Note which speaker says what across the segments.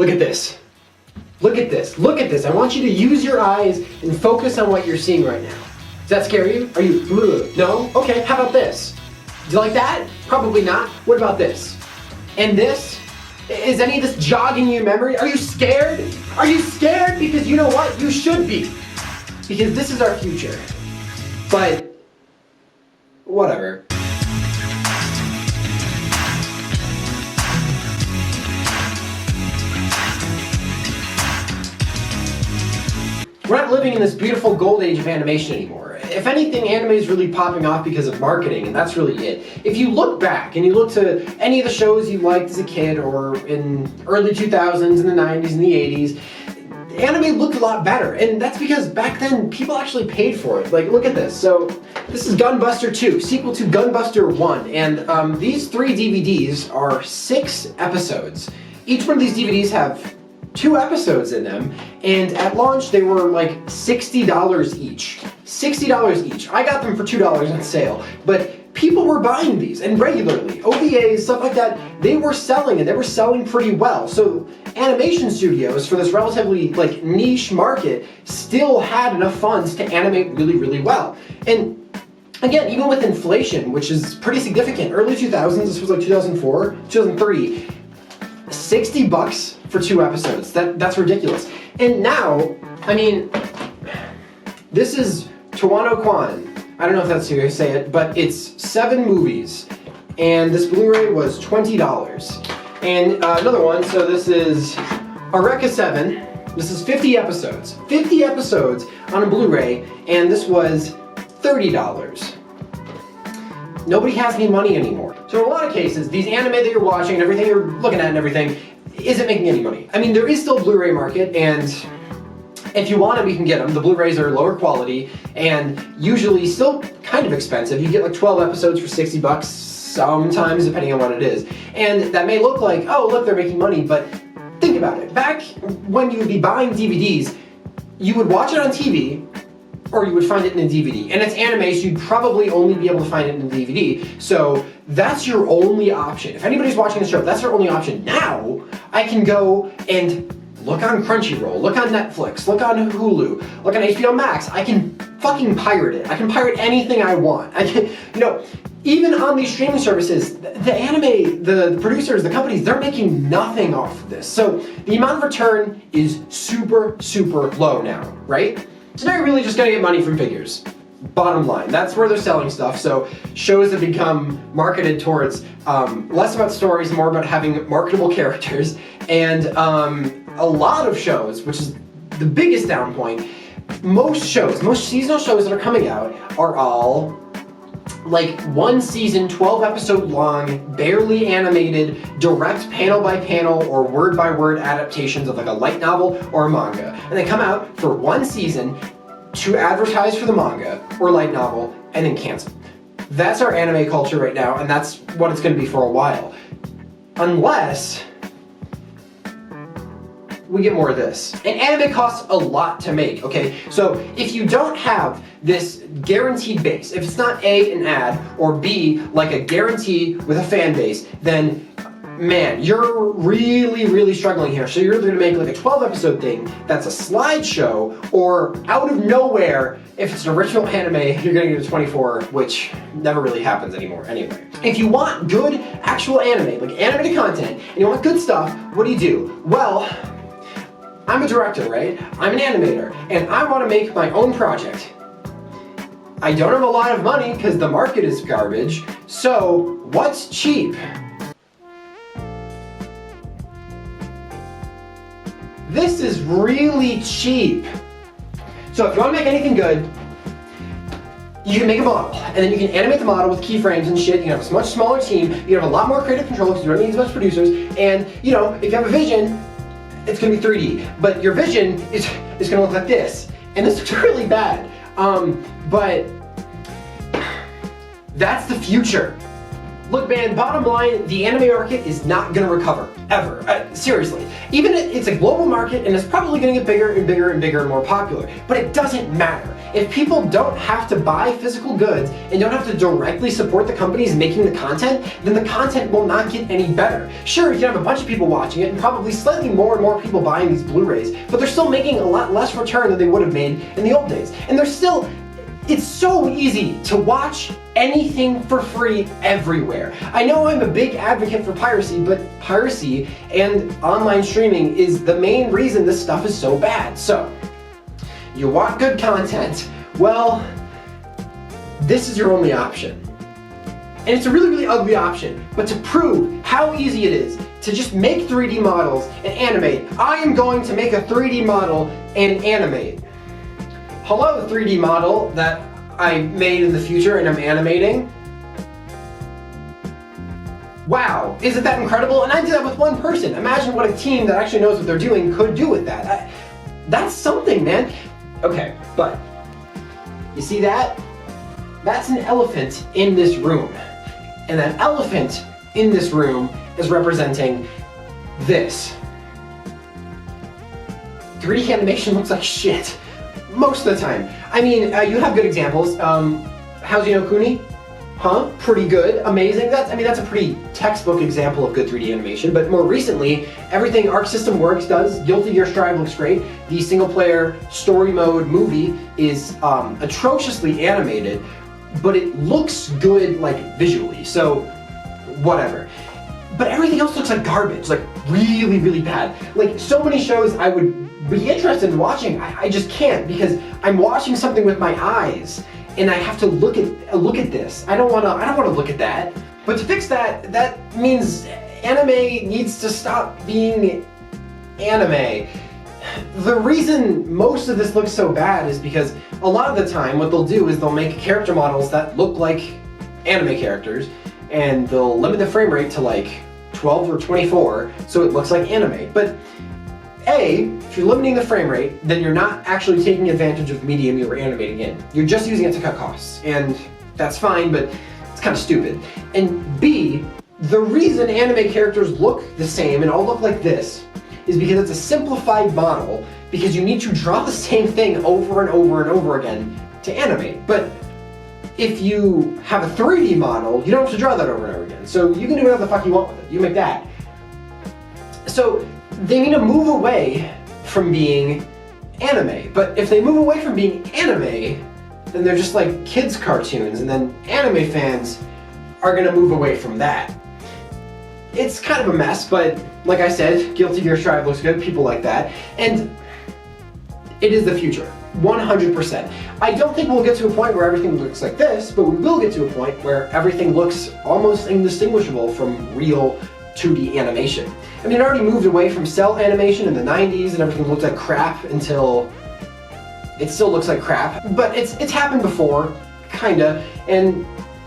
Speaker 1: Look at this. Look at this. Look at this. I want you to use your eyes and focus on what you're seeing right now. Does that scare you? Are you, ugh, no? Okay, how about this? Do you like that? Probably not. What about this? And this? Is any of this jogging your memory? Are you scared? Are you scared? Because you know what? You should be. Because this is our future. But, whatever. We're not living in this beautiful gold age of animation anymore. If anything, anime is really popping off because of marketing, and that's really it. If you look back and you look to any of the shows you liked as a kid or in early 2000s, in the 90s, and the 80s, anime looked a lot better, and that's because back then people actually paid for it. Like, look at this. So this is Gunbuster 2, sequel to Gunbuster 1, and these 3 DVDs are 6 episodes. Each one of these DVDs have 2 episodes in them, and at launch they were like $60 each. $60 each. I got them for $2 on sale, but people were buying these, and regularly. OVAs, stuff like that, they were selling, and they were selling pretty well. So animation studios, for this relatively like niche market, still had enough funds to animate really, really well. And again, even with inflation, which is pretty significant, early 2000s, this was like 2004, 2003, $60 for 2 episodes. That's ridiculous. And now, I mean, this is Tawano Kwan. I don't know if that's how you say it, but it's 7 movies, and this Blu-ray was $20. And another one, so this is Eureka 7. This is 50 episodes. 50 episodes on a Blu-ray, and this was $30. Nobody has any money anymore. So in a lot of cases, these anime that you're watching and everything you're looking at and everything isn't making any money. I mean, there is still a Blu-ray market, and if you want them, you can get them. The Blu-rays are lower quality and usually still kind of expensive. You get like 12 episodes for $60 sometimes, depending on what it is. And that may look like, oh, look, they're making money, but think about it. Back when you would be buying DVDs, you would watch it on TV, or you would find it in a DVD. And it's anime, so you'd probably only be able to find it in a DVD. So that's your only option. If anybody's watching the show, that's their only option. Now, I can go and look on Crunchyroll, look on Netflix, look on Hulu, look on HBO Max. I can fucking pirate it. I can pirate anything I want. I can, you know, even on these streaming services, the anime, the producers, the companies, they're making nothing off of this. So the amount of return is super, super low now, right? So now you're really just gonna get money from figures. Bottom line, that's where they're selling stuff. So shows have become marketed towards less about stories, more about having marketable characters, and a lot of shows, which is the biggest down point, most seasonal shows that are coming out are all like 1 season, 12 episode long, barely animated, direct panel by panel or word by word adaptations of like a light novel or a manga. And they come out for 1 season to advertise for the manga or light novel and then cancel. That's our anime culture right now, and that's what it's going to be for a while. Unless we get more of this. And anime costs a lot to make, okay? So if you don't have this guaranteed base, if it's not A, an ad, or B, like a guarantee with a fan base, then man, you're really, really struggling here. So you're either gonna make like a 12 episode thing that's a slideshow, or out of nowhere, if it's an original anime, you're gonna get a 24, which never really happens anymore anyway. If you want good actual anime, like animated content, and you want good stuff, what do? Well, I'm a director, right? I'm an animator, and I want to make my own project. I don't have a lot of money because the market is garbage, so what's cheap? This is really cheap. So if you want to make anything good, you can make a model, and then you can animate the model with keyframes and shit. You can have a much smaller team, you can have a lot more creative control because you don't need as much producers, and you know, if you have a vision, it's gonna be 3D, but your vision is gonna look like this, and this looks really bad. But that's the future. Look, man, bottom line, the anime market is not gonna recover. ever. Seriously. Even it's a global market and it's probably going to get bigger and bigger and bigger and more popular. But it doesn't matter. If people don't have to buy physical goods and don't have to directly support the companies making the content, then the content will not get any better. Sure, you can have a bunch of people watching it and probably slightly more and more people buying these Blu-rays, but they're still making a lot less return than they would have made in the old days. And they're still, it's so easy to watch anything for free everywhere. I know I'm a big advocate for piracy, but piracy and online streaming is the main reason this stuff is so bad. So, you want good content, well, this is your only option. And it's a really, really ugly option, but to prove how easy it is to just make 3D models and animate, I am going to make a 3D model and animate. Hello, 3D model that I made in the future and I'm animating. Wow, isn't that incredible? And I did that with one person. Imagine what a team that actually knows what they're doing could do with that. That's something, man. Okay, but you see that? That's an elephant in this room. And that elephant in this room is representing this. 3D animation looks like shit. Most of the time. I mean, you have good examples. How's Ni no Kuni? Huh? Pretty good. Amazing. That's a pretty textbook example of good 3D animation. But more recently, everything Arc System Works does, Guilty Gear Strive looks great. The single-player story mode movie is atrociously animated, but it looks good, like, visually. So, whatever. But everything else looks like garbage, like really, really bad. Like, so many shows I would be interested in watching, I just can't, because I'm watching something with my eyes. And I have to look at this. I don't want to look at that. But to fix that, that means anime needs to stop being anime. The reason most of this looks so bad is because a lot of the time what they'll do is they'll make character models that look like anime characters, and they'll limit the frame rate to like 12 or 24 so it looks like anime. But if you're limiting the frame rate, then you're not actually taking advantage of the medium you were animating in. You're just using it to cut costs, and that's fine, but it's kind of stupid. And B, the reason anime characters look the same and all look like this is because it's a simplified model, because you need to draw the same thing over and over and over again to animate. But if you have a 3D model, you don't have to draw that over and over again. So you can do whatever the fuck you want with it. You make that. So they need to move away from being anime. But if they move away from being anime, then they're just like kids' cartoons, and then anime fans are gonna move away from that. It's kind of a mess, but like I said, Guilty Gear Strive looks good, people like that, and it is the future, 100%. I don't think we'll get to a point where everything looks like this, but we will get to a point where everything looks almost indistinguishable from real 2D animation. I mean, it already moved away from cell animation in the 90s and everything looked like crap until it still looks like crap. But it's happened before, kinda, and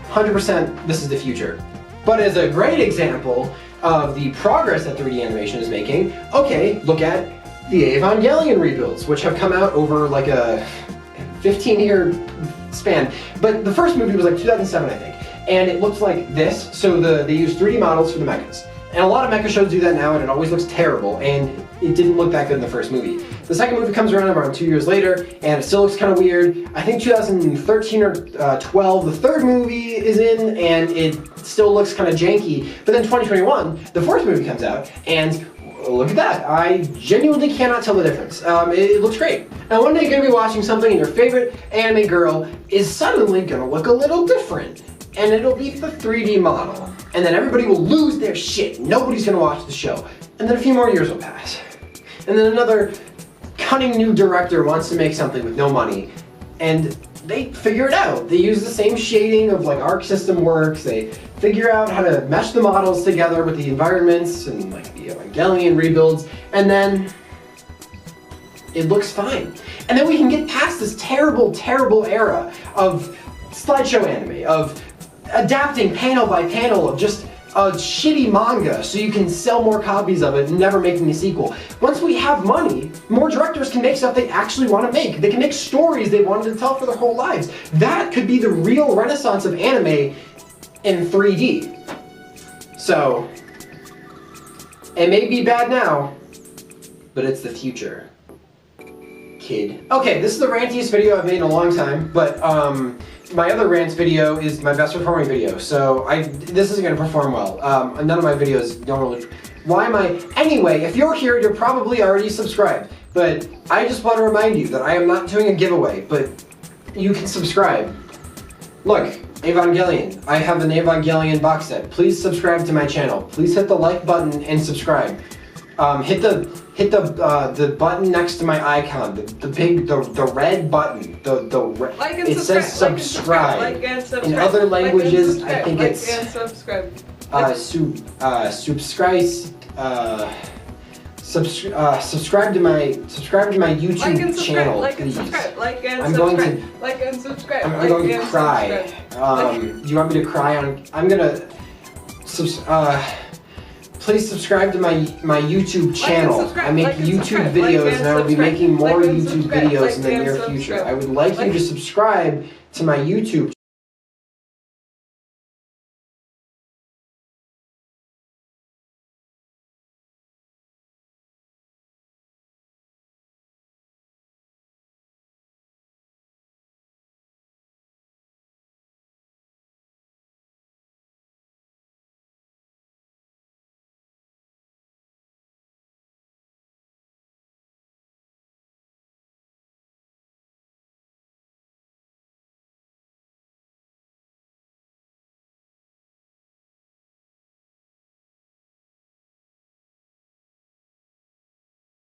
Speaker 1: 100% this is the future. But as a great example of the progress that 3D animation is making, okay, look at the Evangelion rebuilds, which have come out over like a 15-year span. But the first movie was like 2007, I think, and it looks like this. So they use 3D models for the mechas. And a lot of mecha shows do that now, and it always looks terrible, and it didn't look that good in the first movie. The second movie comes around 2 years later, and it still looks kind of weird. I think 2013 or 12, the third movie is in, and it still looks kind of janky. But then 2021, the fourth movie comes out, and look at that. I genuinely cannot tell the difference. It looks great. Now one day you're going to be watching something, and your favorite anime girl is suddenly going to look a little different. And it'll be the 3D model. And then everybody will lose their shit. Nobody's gonna watch the show. And then a few more years will pass. And then another cunning new director wants to make something with no money. And they figure it out. They use the same shading of like Arc System Works. They figure out how to mesh the models together with the environments and like the Evangelion rebuilds. And then it looks fine. And then we can get past this terrible, terrible era of slideshow anime, of adapting panel by panel of just a shitty manga so you can sell more copies of it and never making a sequel. Once we have money, more directors can make stuff they actually want to make. They can make stories they wanted to tell for their whole lives. That could be the real renaissance of anime in 3D. So, It may be bad now, but it's the future, kid. Okay, this is the rantiest video I've made in a long time, but my other rants video is my best performing video, so this isn't going to perform well. None of my videos don't really... Why am I... Anyway, if you're here, you're probably already subscribed, but I just want to remind you that I am not doing a giveaway, but you can subscribe. Look, Evangelion. I have an Evangelion box set. Please subscribe to my channel. Please hit the like button and subscribe. Hit the button next to my icon, the red button,
Speaker 2: like and
Speaker 1: it says subscribe.
Speaker 2: Like and subscribe.
Speaker 1: In other languages,
Speaker 2: like
Speaker 1: I think
Speaker 2: like
Speaker 1: it's
Speaker 2: and subscribe.
Speaker 1: subscribe to my YouTube
Speaker 2: Like and subscribe.
Speaker 1: channel,
Speaker 2: Like
Speaker 1: please.
Speaker 2: and subscribe. Like and
Speaker 1: I'm
Speaker 2: subscribe.
Speaker 1: going to-
Speaker 2: Like and subscribe.
Speaker 1: I'm
Speaker 2: like
Speaker 1: going to
Speaker 2: and
Speaker 1: cry.
Speaker 2: subscribe.
Speaker 1: Do you want me to cry on? I'm gonna. Please subscribe to my YouTube channel.
Speaker 2: subscribe,
Speaker 1: I make
Speaker 2: like and
Speaker 1: YouTube
Speaker 2: subscribe,
Speaker 1: videos,
Speaker 2: like
Speaker 1: and I will be
Speaker 2: subscribe,
Speaker 1: making more
Speaker 2: like and
Speaker 1: YouTube
Speaker 2: subscribe,
Speaker 1: videos
Speaker 2: like
Speaker 1: in the
Speaker 2: and
Speaker 1: near
Speaker 2: subscribe.
Speaker 1: future. I would like you
Speaker 2: Like-
Speaker 1: to subscribe to my YouTube